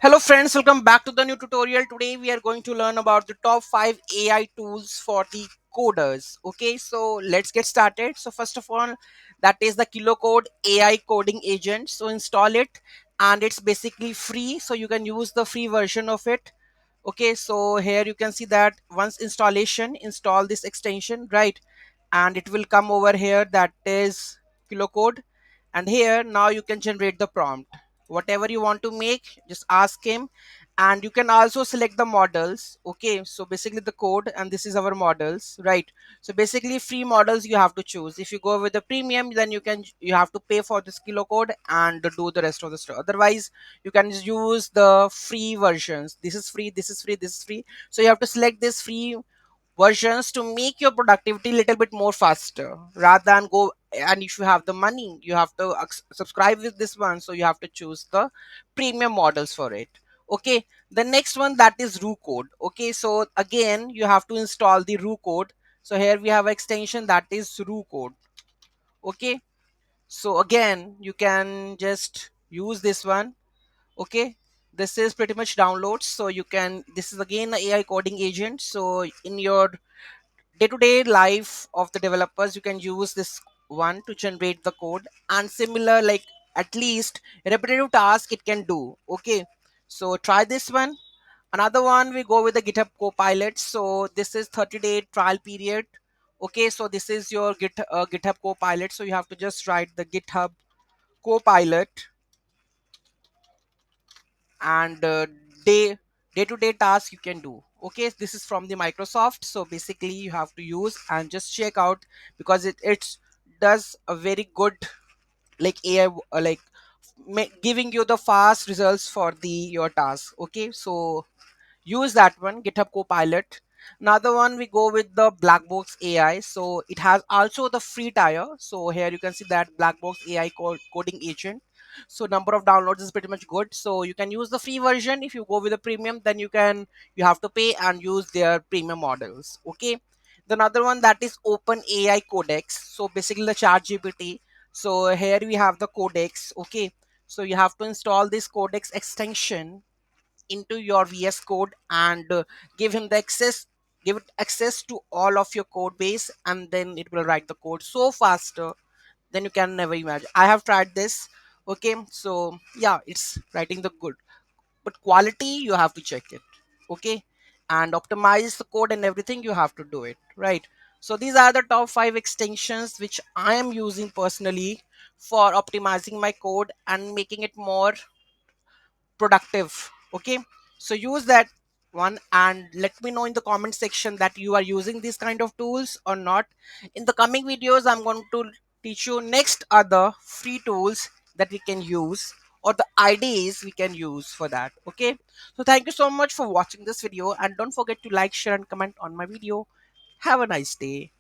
Hello friends, welcome back to the new tutorial. Today we are going to learn about the top 5 AI tools for the coders. Okay, so let's get started. So first of all, that is the KiloCode AI coding agent. So install it and it's basically free. So you can use the free version of it. Okay, so here you can see that once install this extension, right? And it will come over here, that is KiloCode. And here now you can generate the prompt whatever you want to make, just ask him. And you can also select the models. Okay, so basically the code, and this is our models, right? So basically free models you have to choose. If you go with the premium, then you have to pay for this kilo code and do the rest of the stuff. Otherwise you can just use the free versions. This is free, this is free, this is free. So you have to select this free versions to make your productivity a little bit more faster, rather than go. And if you have the money, you have to subscribe with this one, so you have to choose the premium models for it. Okay, the next one, that is ru code. Okay, so again you have to install the ru code. So here we have an extension, that is ru code. Okay, so again you can just use this one. Okay, this is pretty much downloads. So you can, this is again a AI coding agent. So in your day-to-day life of the developers, you can use this one to generate the code, and similar, like at least repetitive task it can do. Okay, so try this one. Another one, we go with the GitHub Copilot. So this is 30-day trial period. Okay, so this is your GitHub Copilot. So you have to just write the GitHub Copilot, and day-to-day task you can do. Okay, this is from the Microsoft. So basically you have to use and just check out, because it does a very good, like AI, like giving you the fast results for the your task. Okay, so use that one, GitHub Copilot. Another one, we go with the black box AI. So it has also the free tier. So here you can see that black box AI coding agent. So number of downloads is pretty much good. So you can use the free version. If you go with the premium, then you have to pay and use their premium models. Okay, the another one, that is open AI codex. So basically the chat GPT. So here we have the codex. Okay, so you have to install this codex extension into your VS Code, and give him the access, give it access to all of your code base, and then it will write the code so faster than you can never imagine. I have tried this. Okay, so yeah, it's writing the good, but quality you have to check it. Okay, and optimize the code and everything, you have to do it right. So these are the top 5 extensions which I am using personally for optimizing my code and making it more productive. Okay, so use that one and let me know in the comment section that you are using these kind of tools or not. In the coming videos, I'm going to teach you next other free tools that we can use, or the IDs we can use for that. Okay, so thank you so much for watching this video, and don't forget to like, share and comment on my video. Have a nice day.